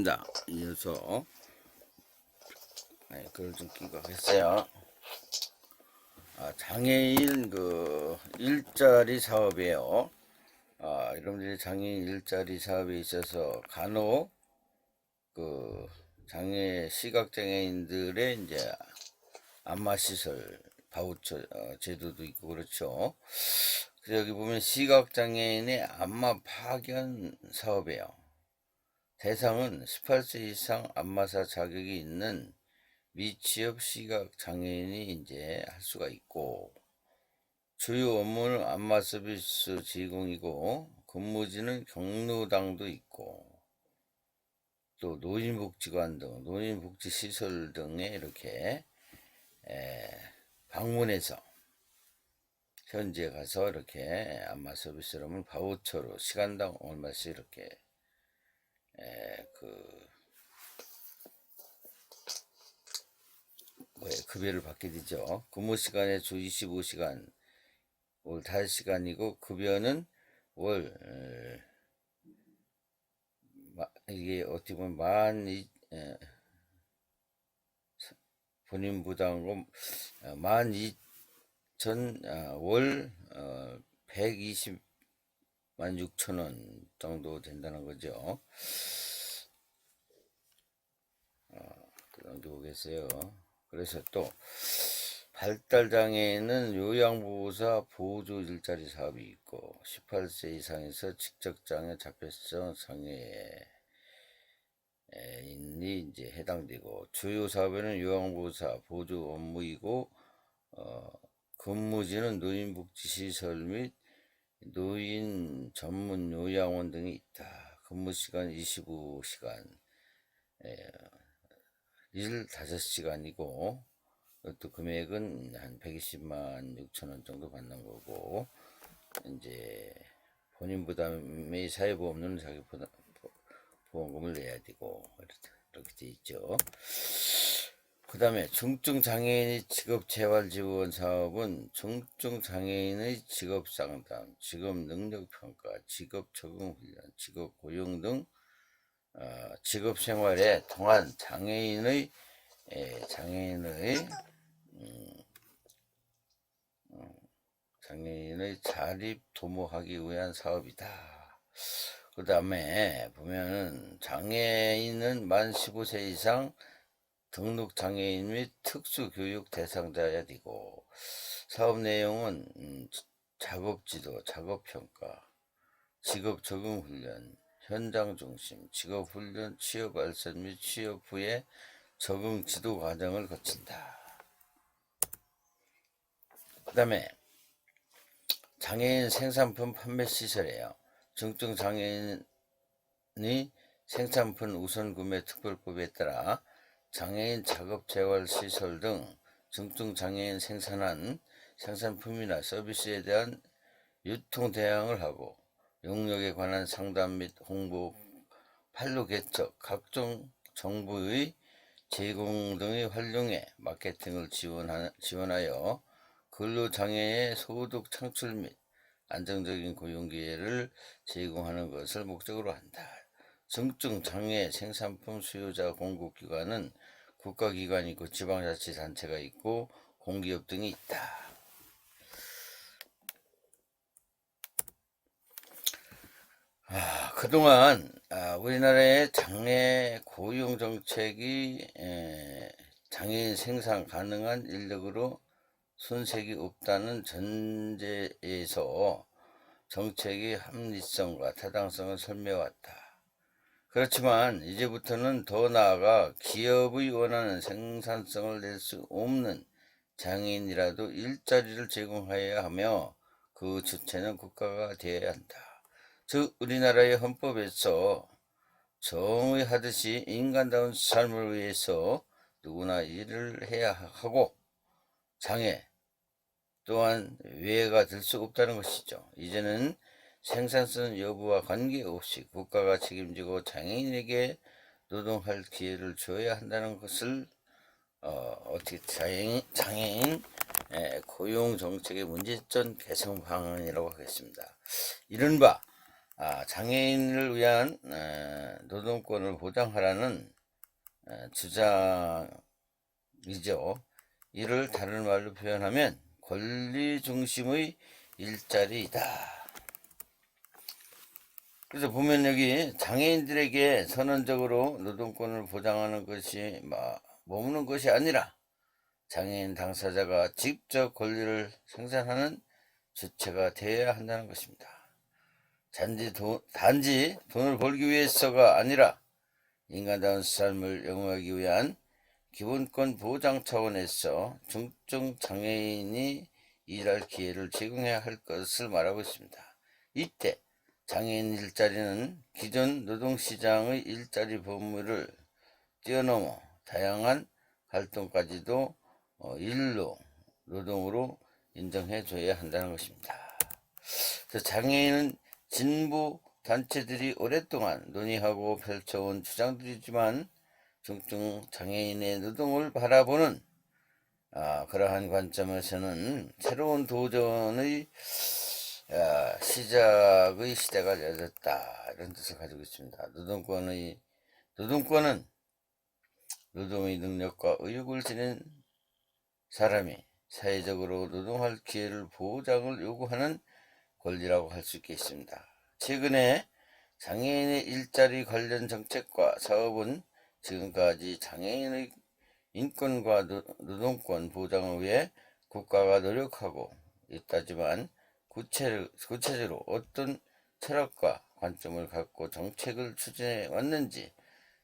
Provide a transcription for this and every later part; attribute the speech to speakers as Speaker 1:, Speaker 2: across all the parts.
Speaker 1: 하겠습니다. 이어서 글을 좀 끼고 하겠어요. 장애인 일자리 사업이에요. 여러분들이 장애인 일자리 사업에 있어서 간혹 장애 시각장애인들의 이제 안마시설 바우처 제도도 있고 그렇죠. 그래서 여기 보면 시각장애인의 안마 파견 사업이에요. 대상은 18세 이상 안마사 자격이 있는 미취업 시각장애인이 이제 할 수가 있고, 주요 업무는 안마 서비스 제공이고, 근무지는 경로당도 있고, 또 노인복지관 등 노인복지시설 등에 이렇게 방문해서 현지에 가서 이렇게 안마 서비스를 하면 바우처로 시간당 얼마씩 이렇게 급여를 받게 되죠. 근무 시간에 주 25시간, 월 5시간이고, 급여는 월, 이게 어떻게 보면 본인 부담금 12,000, 월 120만 6천 원 정도 된다는 거죠. 넘겨보겠어요. 그래서 또 발달장애인은 요양보호사 보조 일자리 사업이 있고, 18세 이상에서 직접장애 자폐성 장애인이 이제 해당되고, 주요 사업에는 요양보호사 보조 업무이고, 근무지는 노인복지시설 및 노인 전문 요양원 등이 있다. 근무시간 25시간, 일 5시간이고, 또 금액은 한 120만 6천 원 정도 받는 거고, 이제 본인 부담의 사회보험료는 자기 보험금을 내야 되고, 이렇게 돼 있죠. 그 다음에 중증장애인의 직업재활지원 사업은 중증장애인의 직업상담, 직업능력평가, 직업적응훈련, 직업고용 등 직업생활에 통한 장애인의 자립 도모하기 위한 사업이다. 그 다음에 보면은 장애인은 만 15세 이상 등록 장애인 및 특수교육 대상자야 되고, 사업 내용은 작업지도, 작업평가, 직업적응훈련, 현장 중심, 직업훈련, 취업 알선 및 취업 후에 적응 지도 과정을 거친다. 그 다음에 장애인 생산품 판매 시설이에요. 중증 장애인이 생산품 우선 구매 특별법에 따라 장애인 작업 재활 시설 등 중증 장애인 생산한 생산품이나 서비스에 대한 유통 대항을 하고, 용역에 관한 상담 및 홍보, 판로 개척, 각종 정보의 제공 등의 활용에 마케팅을 지원하여 근로장애의 소득 창출 및 안정적인 고용 기회를 제공하는 것을 목적으로 한다. 중증장애 생산품 수요자 공급기관은 국가기관이 있고, 지방자치단체가 있고, 공기업 등이 있다. 그동안 우리나라의 장애 고용 정책이 장애인 생산 가능한 인력으로 손색이 없다는 전제에서 정책의 합리성과 타당성을 설명해왔다. 그렇지만 이제부터는 더 나아가 기업의 원하는 생산성을 낼 수 없는 장애인이라도 일자리를 제공해야 하며, 그 주체는 국가가 되어야 한다. 즉 우리나라의 헌법에서 정의하듯이 인간다운 삶을 위해서 누구나 일을 해야 하고, 장애 또한 외가 될 수 없다는 것이죠. 이제는 생산성 여부와 관계없이 국가가 책임지고 장애인에게 노동할 기회를 줘야 한다는 것을 어떻게 장애인 고용 정책의 문제점 개선 방안이라고 하겠습니다. 이른바 장애인을 위한 노동권을 보장하라는 주장이죠. 이를 다른 말로 표현하면 권리 중심의 일자리이다. 그래서 보면 여기 장애인들에게 선언적으로 노동권을 보장하는 것이 머무는 것이 아니라 장애인 당사자가 직접 권리를 생산하는 주체가 되어야 한다는 것입니다. 단지 돈을 벌기 위해서가 아니라 인간다운 삶을 영위하기 위한 기본권 보장 차원에서 중증 장애인이 일할 기회를 제공해야 할 것을 말하고 있습니다. 이때 장애인 일자리는 기존 노동시장의 일자리 범위를 뛰어넘어 다양한 활동까지도 일로 노동으로 인정해줘야 한다는 것입니다. 그래서 장애인은 진보 단체들이 오랫동안 논의하고 펼쳐온 주장들이지만 중증 장애인의 노동을 바라보는 그러한 관점에서는 새로운 도전의 시작의 시대가 열렸다, 이런 뜻을 가지고 있습니다. 노동권은 노동의 능력과 의욕을 지닌 사람이 사회적으로 노동할 기회를 보장을 요구하는 권리라고 할 수 있겠습니다. 최근에 장애인의 일자리 관련 정책과 사업은 지금까지 장애인의 인권과 노동권 보장을 위해 국가가 노력하고 있다지만 구체적으로 어떤 철학과 관점을 갖고 정책을 추진해 왔는지,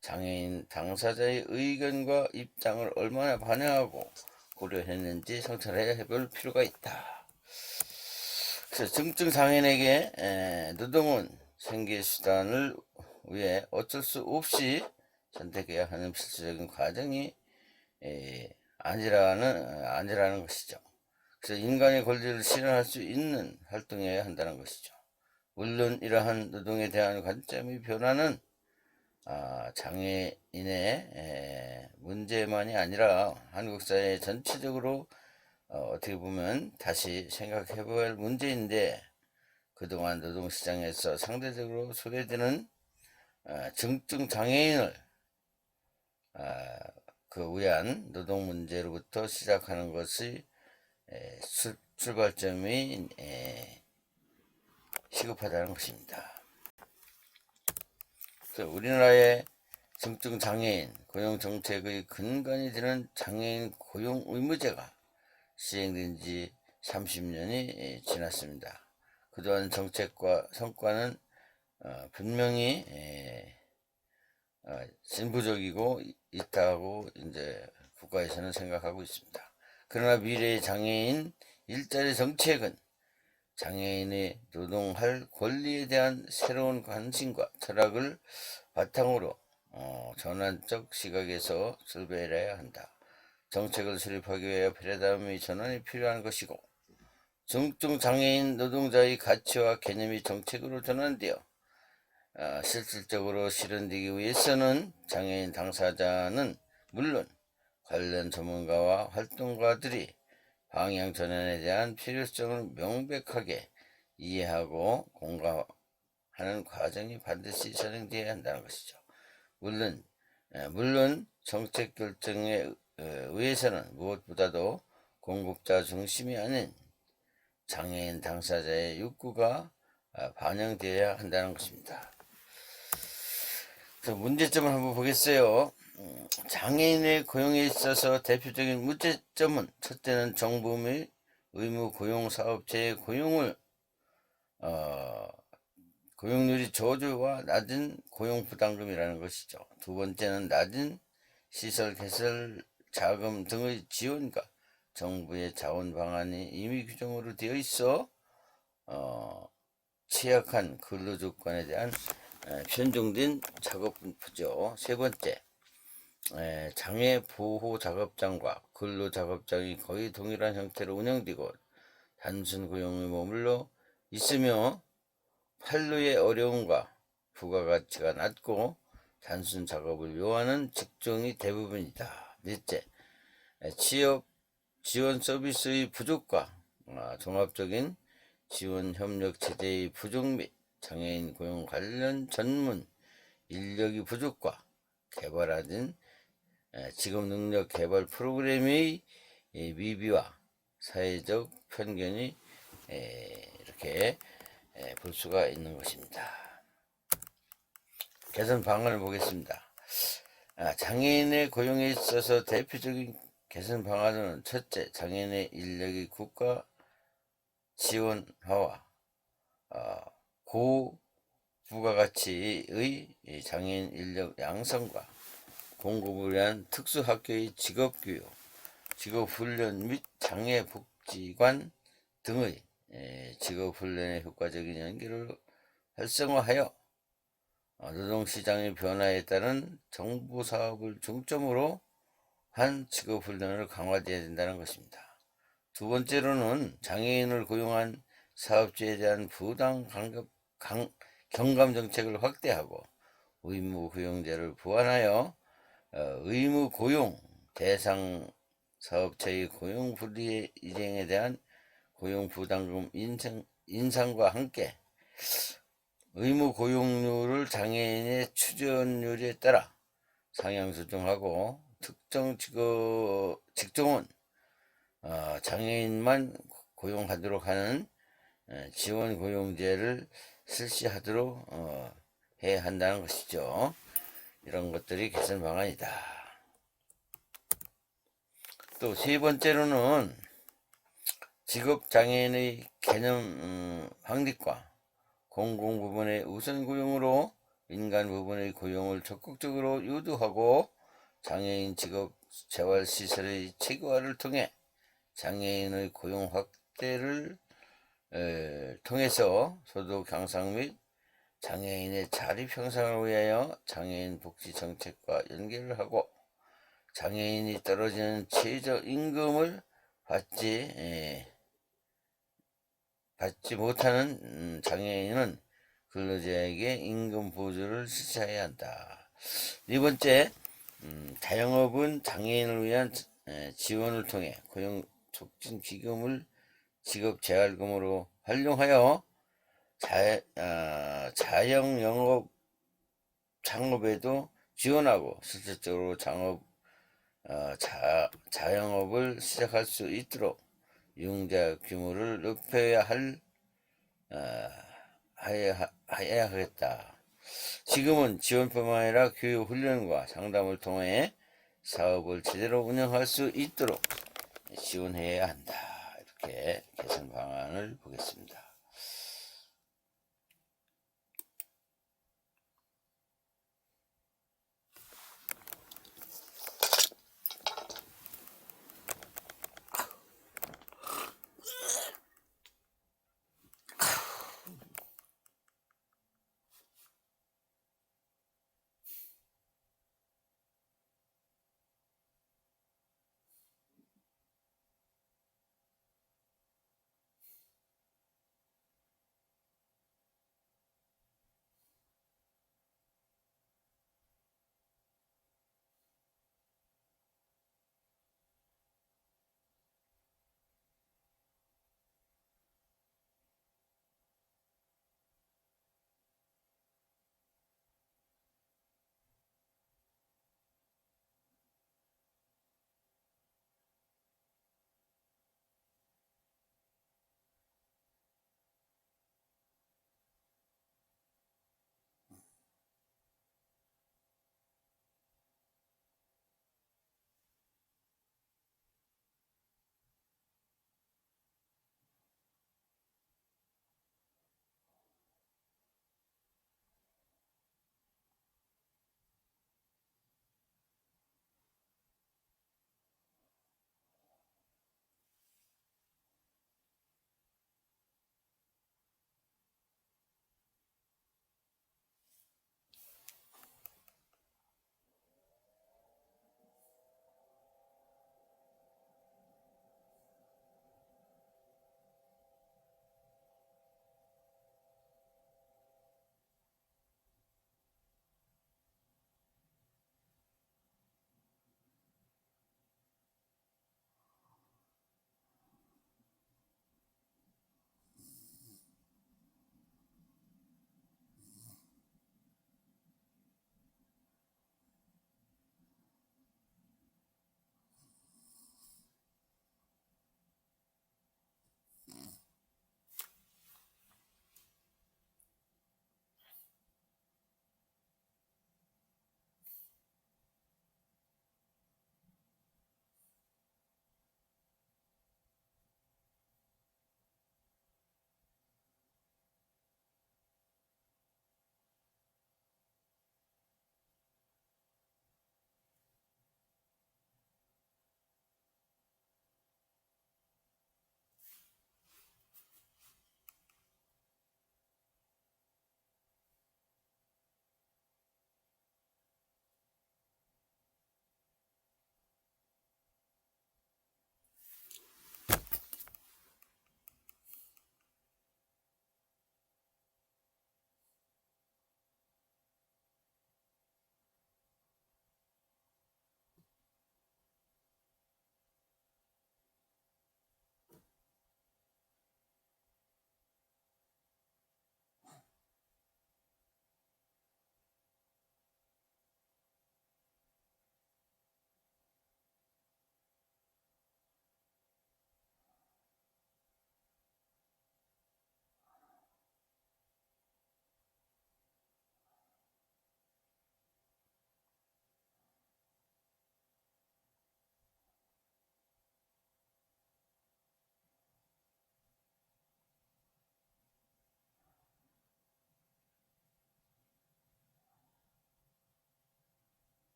Speaker 1: 장애인 당사자의 의견과 입장을 얼마나 반영하고 고려했는지 성찰해 볼 필요가 있다. 그래서 중증 장애인에게 노동은 생계수단을 위해 어쩔 수 없이 선택해야 하는 필수적인 과정이 아니라는 것이죠. 그래서 인간의 권리를 실현할 수 있는 활동이어야 한다는 것이죠. 물론 이러한 노동에 대한 관점의 변화는 장애인의 문제만이 아니라 한국 사회 전체적으로 어떻게 보면 다시 생각해봐야 할 문제인데, 그동안 노동시장에서 상대적으로 소외되는 중증 장애인을 위한 노동 문제로부터 시작하는 것이 출발점이 시급하다는 것입니다. 우리나라의 중증 장애인 고용 정책의 근간이 되는 장애인 고용 의무제가 시행된 지 30년이 지났습니다. 그동안 정책과 성과는 분명히 진보적이고 있다고 이제 국가에서는 생각하고 있습니다. 그러나 미래의 장애인 일자리 정책은 장애인의 노동할 권리에 대한 새로운 관심과 철학을 바탕으로 전환적 시각에서 설계해야 한다. 정책을 수립하기 위해 패러다임의 전환이 필요한 것이고, 중증 장애인 노동자의 가치와 개념이 정책으로 전환되어 실질적으로 실현되기 위해서는 장애인 당사자는 물론 관련 전문가와 활동가들이 방향 전환에 대한 필요성을 명백하게 이해하고 공감하는 과정이 반드시 진행되어야 한다는 것이죠. 물론 정책 결정에 의해서는 무엇보다도 공급자 중심이 아닌 장애인 당사자의 욕구가 반영되어야 한다는 것입니다. 문제점을 한번 보겠어요. 장애인의 고용에 있어서 대표적인 문제점은, 첫째는 정부의 의무 고용 사업체의 고용률이 저조와 낮은 고용 부담금이라는 것이죠. 두 번째는 낮은 시설 개설 자금 등의 지원과 정부의 자원 방안이 임의 규정으로 되어 있어 취약한 근로 조건에 대한 편중된 작업 분포죠. 세 번째, 장애 보호 작업장과 근로 작업장이 거의 동일한 형태로 운영되고 단순 고용에 머물러 있으며 판로의 어려움과 부가가치가 낮고 단순 작업을 요하는 직종이 대부분이다. 넷째, 취업 지원 서비스의 부족과 종합적인 지원 협력 체제의 부족 및 장애인 고용 관련 전문 인력이 부족과 개발하는 직업 능력 개발 프로그램의 미비와 사회적 편견이 이렇게 볼 수가 있는 것입니다. 개선 방안을 보겠습니다. 장애인의 고용에 있어서 대표적인 개선 방안은 첫째, 장애인의 인력의 국가 지원화와 고부가가치의 장애인 인력 양성과 공급을 위한 특수학교의 직업교육, 직업훈련 및 장애복지관 등의 직업훈련의 효과적인 연계를 활성화하여 노동시장의 변화에 따른 정부 사업을 중점으로 한 직업훈련을 강화해야 된다는 것입니다. 두 번째로는 장애인을 고용한 사업주에 대한 부당 경감 정책을 확대하고 의무 고용제를 보완하여 의무 고용 대상 사업체의 고용 불이행 이행에 대한 고용 부담금 인상과 함께 의무 고용률을 장애인의 추전율에 따라 상향 조정하고 특정 직종은 장애인만 고용하도록 하는 지원 고용제를 실시하도록 해야 한다는 것이죠. 이런 것들이 개선 방안이다. 또 세 번째로는 직업장애인의 개념 확립과 공공부문의 우선 고용으로 민간 부분의 고용을 적극적으로 유도하고 장애인 직업 재활시설의 체계화를 통해 장애인의 고용 확대를 통해서 소득 향상 및 장애인의 자립 향상을 위하여 장애인 복지 정책과 연계를 하고 장애인이 떨어지는 최저임금을 받지 못하는 장애인은 근로자에게 임금 보조를 실시해야 한다. 네 번째, 자영업은 장애인을 위한 지원을 통해 고용 촉진 기금을 직업 재활금으로 활용하여 자영 영업 창업에도 지원하고 실질적으로 자영업을 시작할 수 있도록 유용자 규모를 높여야 해야 하겠다. 지금은 지원뿐만 아니라 교육 훈련과 상담을 통해 사업을 제대로 운영할 수 있도록 지원해야 한다. 이렇게 개선 방안을 보겠습니다.